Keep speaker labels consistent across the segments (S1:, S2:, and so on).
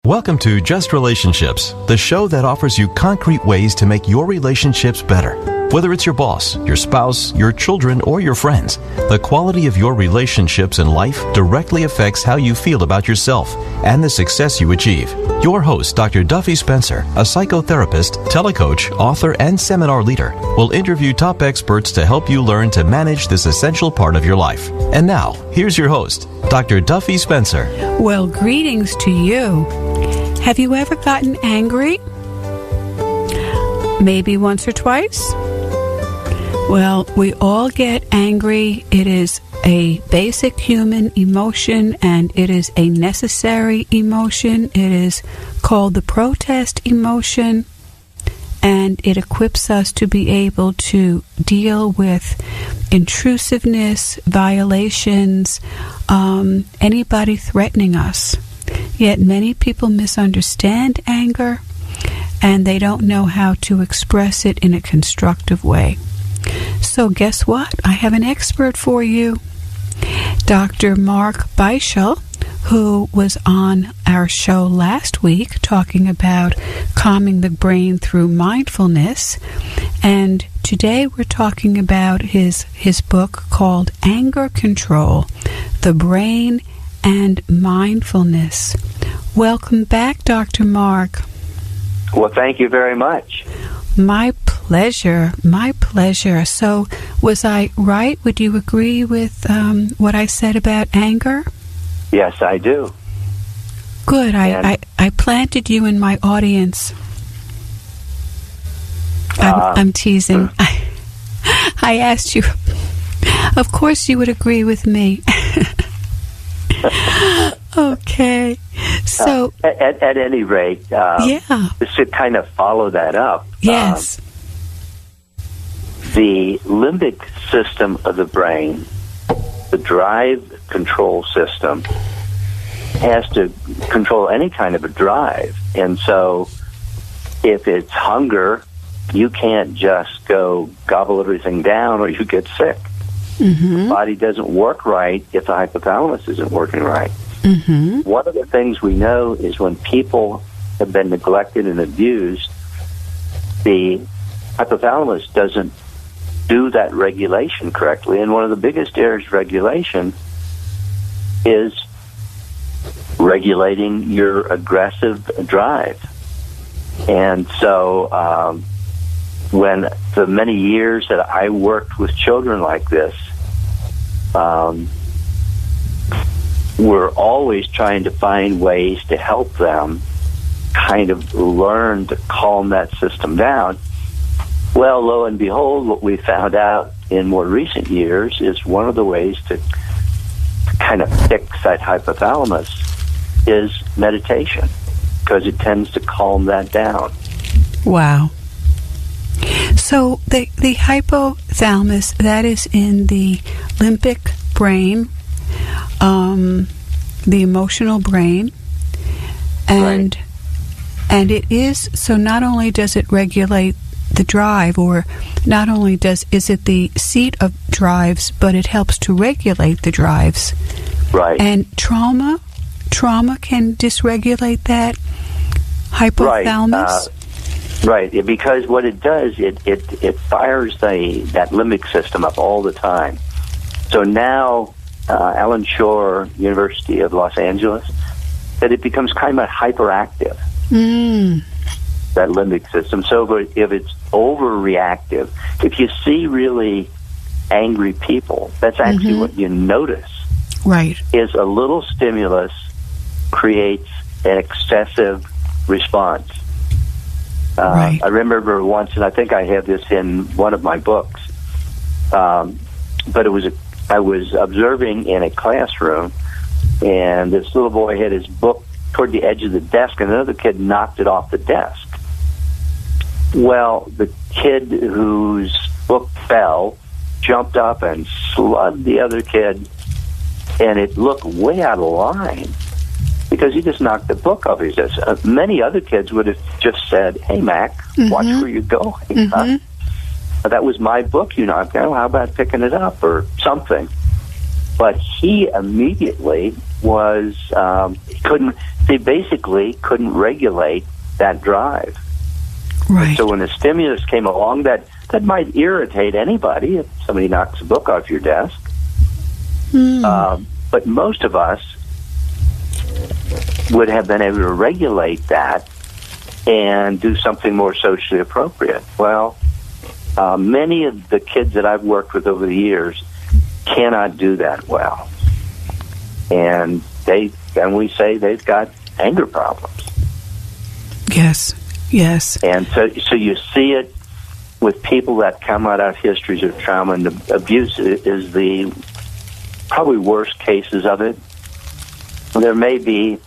S1: Welcome to Just Relationships, the show that offers you concrete ways to make your relationships better. Whether it's your boss, your spouse, your children, or your friends, the quality of your relationships in life directly affects how you feel about yourself and the success you achieve. Your host, Dr. Duffy Spencer, a psychotherapist, telecoach, author, and seminar leader, will interview top experts to help you learn to manage this essential part of your life. And now, here's your host, Dr. Duffy Spencer.
S2: Well, greetings to you. Have you ever gotten angry? Maybe once or twice? Well, we all get angry. It is a basic human emotion, and it is a necessary emotion. It is called the protest emotion, and it equips us to be able to deal with intrusiveness, violations, anybody threatening us. Yet many people misunderstand anger, and they don't know how to express it in a constructive way. So guess what? I have an expert for you, Dr. Mark Beischel, who was on our show last week talking about calming the brain through mindfulness. And today we're talking about his book called Anger Control, The Brain and Mindfulness. Welcome back, Dr. Mark.
S3: Well, thank you very much.
S2: My pleasure. My pleasure. So, was I right? Would you agree with what I said about anger?
S3: Yes, I do.
S2: Good. I planted you in my audience. I'm teasing. I asked you. Of course you would agree with me. Okay. So
S3: at any rate, just to kind of follow that up.
S2: Yes.
S3: The limbic system of the brain, the drive control system, has to control any kind of a drive. And so if it's hunger, you can't just go gobble everything down or you get sick. Mm-hmm. The body doesn't work right if the hypothalamus isn't working right. Mm-hmm. One of the things we know is when people have been neglected and abused, the hypothalamus doesn't do that regulation correctly. And one of the biggest areas of regulation is regulating your aggressive drive. And so when the many years that I worked with children like this, we're always trying to find ways to help them kind of learn to calm that system down. Well, lo and behold, what we found out in more recent years is one of the ways to kind of fix that hypothalamus is meditation, because it tends to calm that down. Wow.
S2: So the hypothalamus, that is in the limbic brain, the emotional brain, and
S3: right.
S2: And it is, so not only does it regulate the drive, or not only is it the seat of drives, but it helps to regulate the drives.
S3: Right.
S2: And trauma can dysregulate that hypothalamus.
S3: Right, because what it does, it fires that limbic system up all the time. So now, Alan Shore, University of Los Angeles, that it becomes kind of hyperactive, that limbic system. So if it's overreactive, if you see really angry people, that's actually what you notice.
S2: Right.
S3: Is a little stimulus creates an excessive response.
S2: Right.
S3: I remember once, and I think I have this in one of my books, but I was observing in a classroom, and this little boy had his book toward the edge of the desk, and another kid knocked it off the desk. Well, the kid whose book fell jumped up and slugged the other kid, and it looked way out of line, because he just knocked the book off his desk. Many other kids would have just said, "Hey, Mac, watch where you're going. That was my book you knocked down. How about picking it up or something?" But he immediately was basically couldn't regulate that drive.
S2: Right.
S3: So when a stimulus came along that might irritate anybody if somebody knocks a book off your desk, but most of us would have been able to regulate that and do something more socially appropriate. Well, many of the kids that I've worked with over the years cannot do that well. And we say they've got anger problems.
S2: Yes.
S3: And so you see it with people that come out of histories of trauma, and the abuse is the probably worst cases of it. There may be,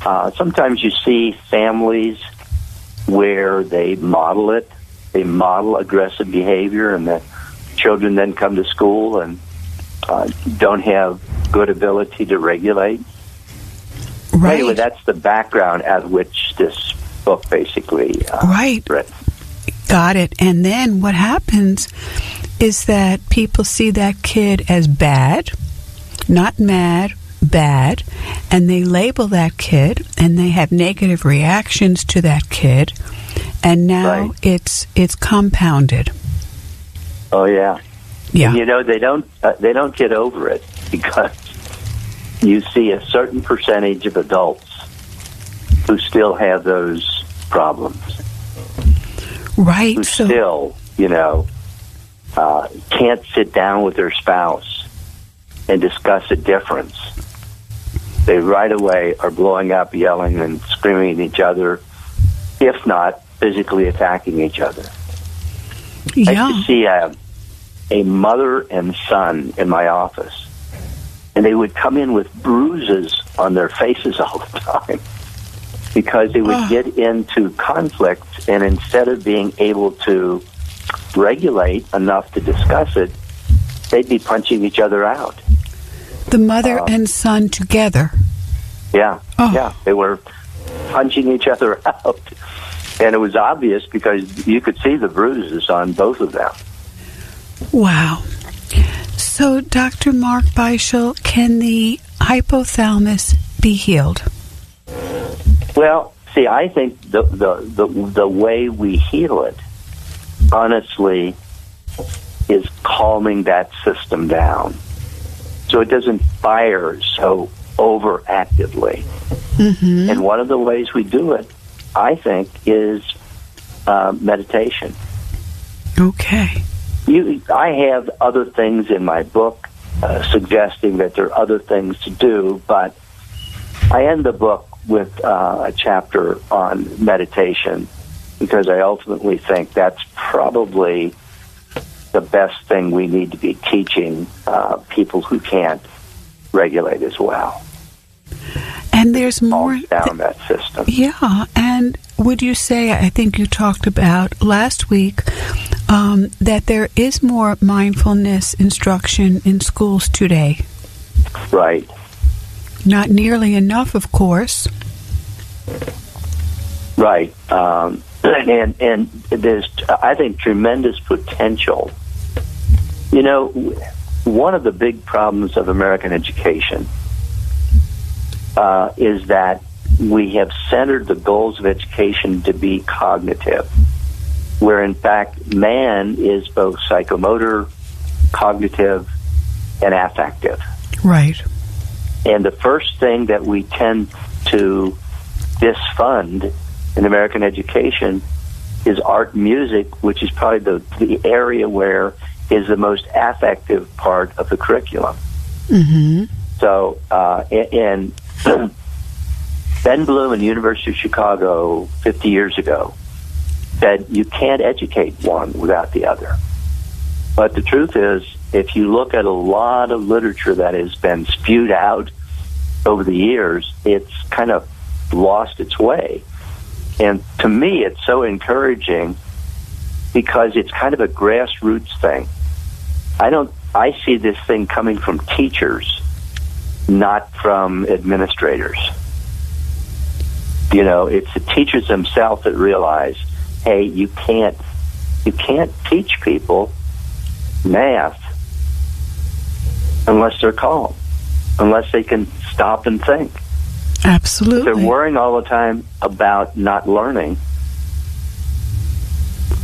S3: sometimes you see families where they model it. They model aggressive behavior, and the children then come to school and don't have good ability to regulate.
S2: Right.
S3: Anyway, that's the background at which this book basically written.
S2: Got it. And then what happens is that people see that kid as bad, not mad, bad, and they label that kid, and they have negative reactions to that kid, and now it's compounded.
S3: Oh yeah.
S2: Yeah.
S3: And, they don't get over it, because you see a certain percentage of adults who still have those problems.
S2: Right.
S3: Who still, can't sit down with their spouse and discuss a difference. They right away are blowing up, yelling and screaming at each other, if not physically attacking each other.
S2: Yeah.
S3: I used to see a mother and son in my office, and they would come in with bruises on their faces all the time because they would get into conflict, and instead of being able to regulate enough to discuss it, they'd be punching each other out.
S2: The mother and son together.
S3: Yeah, yeah. They were punching each other out. And it was obvious because you could see the bruises on both of them.
S2: Wow. So, Dr. Mark Beischel, can the hypothalamus be healed?
S3: Well, see, I think the way we heal it, honestly, is calming that system down so it doesn't fire so overactively.
S2: Mm-hmm.
S3: And one of the ways we do it, I think, is meditation.
S2: Okay.
S3: I have other things in my book suggesting that there are other things to do, but I end the book with a chapter on meditation because I ultimately think that's probably the best thing we need to be teaching people who can't regulate as well.
S2: And there's more
S3: down that system.
S2: Yeah, and would you say, I think you talked about last week, that there is more mindfulness instruction in schools today?
S3: Right.
S2: Not nearly enough, of course.
S3: Right. And there's, I think, tremendous potential. One of the big problems of American education is that we have centered the goals of education to be cognitive, where in fact man is both psychomotor, cognitive, and affective.
S2: Right.
S3: And the first thing that we tend to disfund in American education is art and music, which is probably the area where is the most affective part of the curriculum.
S2: Mm-hmm.
S3: So, and Ben Bloom at the University of Chicago 50 years ago said you can't educate one without the other. But the truth is, if you look at a lot of literature that has been spewed out over the years, it's kind of lost its way. And to me, it's so encouraging because it's kind of a grassroots thing. I see this thing coming from teachers, not from administrators. It's the teachers themselves that realize, hey, you can't teach people math unless they're calm. unless they can stop and think.
S2: Absolutely.
S3: They're worrying all the time about not learning.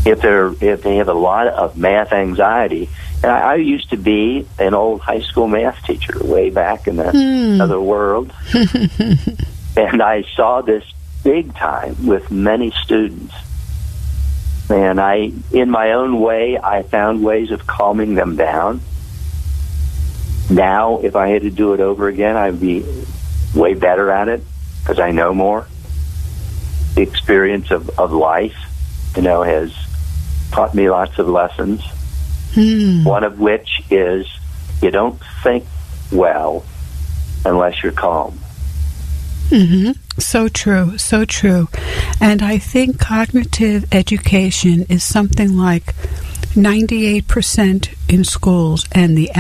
S3: If they have a lot of math anxiety, and I used to be an old high school math teacher way back in the other world, and I saw this big time with many students. And in my own way, I found ways of calming them down. Now, if I had to do it over again, I'd be way better at it because I know more. The experience of life, has taught me lots of lessons. One of which is you don't think well unless you're calm.
S2: So true, so true. And I think cognitive education is something like 98% in schools, and the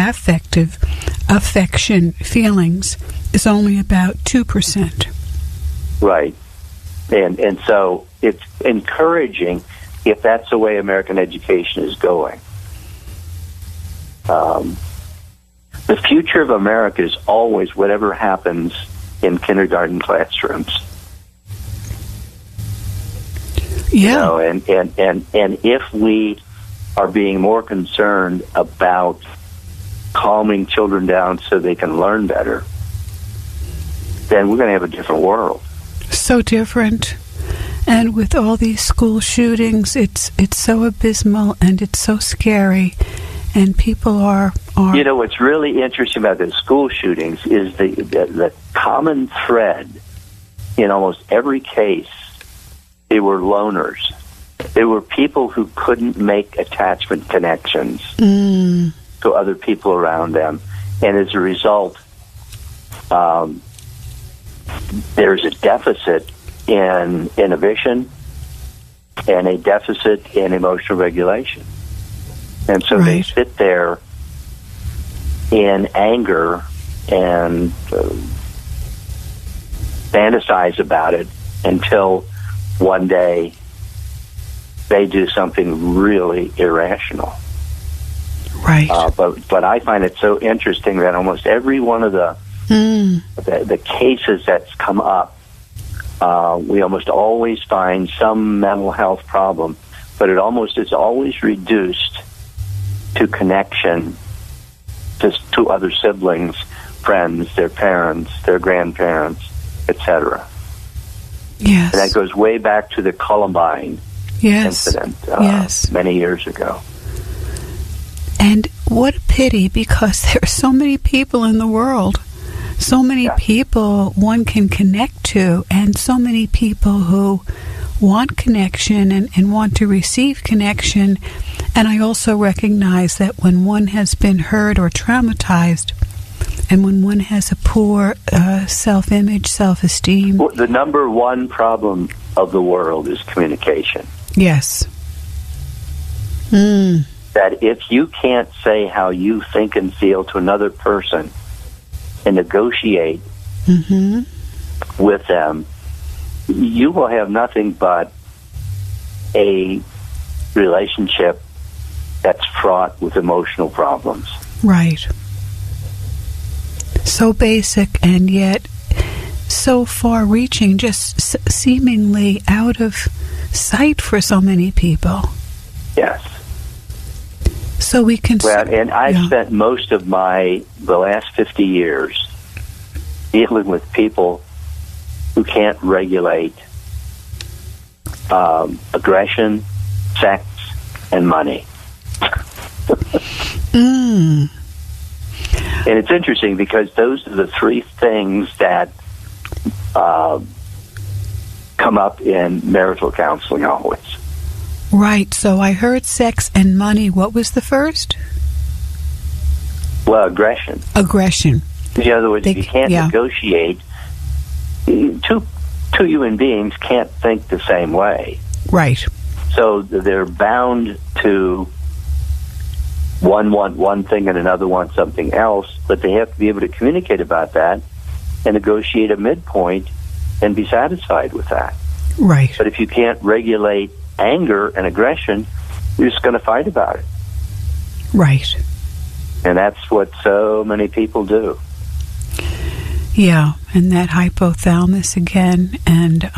S2: affection, feelings, is only about 2%.
S3: Right. And so it's encouraging if that's the way American education is going. The future of America is always whatever happens in kindergarten classrooms.
S2: Yeah.
S3: And if we are being more concerned about calming children down so they can learn better, then we're going to have a different world.
S2: So different. And with all these school shootings, it's so abysmal and it's so scary. And people are...
S3: what's really interesting about the school shootings is the common thread in almost every case. They were loners. They were people who couldn't make attachment connections to other people around them. And as a result, there's a deficit in inhibition and a deficit in emotional regulation. And so they sit there in anger and fantasize about it until one day they do something really irrational.
S2: Right.
S3: But I find it so interesting that almost every one of the cases that's come up, we almost always find some mental health problem, but it almost is always reduced to connection to other siblings, friends, their parents, their grandparents, etc.
S2: Yes.
S3: And that goes way back to the Columbine incident many years ago.
S2: And what a pity, because there are so many people in the world, so many people one can connect to, and so many people who want connection and want to receive connection. And I also recognize that when one has been hurt or traumatized, and when one has a poor self-image, self-esteem...
S3: Well, the number one problem of the world is communication.
S2: Yes.
S3: That if you can't say how you think and feel to another person and negotiate with them, you will have nothing but a relationship that's fraught with emotional problems.
S2: Right. So basic and yet so far-reaching, just seemingly out of sight for so many people.
S3: Yes.
S2: So we can...
S3: Well, and I've spent most of the last 50 years dealing with people who can't regulate aggression, sex, and money. And it's interesting because those are the three things that come up in marital counseling always.
S2: Right. So I heard sex and money. What was the first?
S3: Well, aggression.
S2: Aggression.
S3: In other words, if you can't negotiate, two human beings can't think the same way.
S2: Right.
S3: So they're bound to one want one thing and another want something else, but they have to be able to communicate about that and negotiate a midpoint and be satisfied with that.
S2: Right.
S3: But if you can't regulate anger and aggression, you're just going to fight about it.
S2: Right.
S3: And that's what so many people do.
S2: Yeah, and that hypothalamus again, and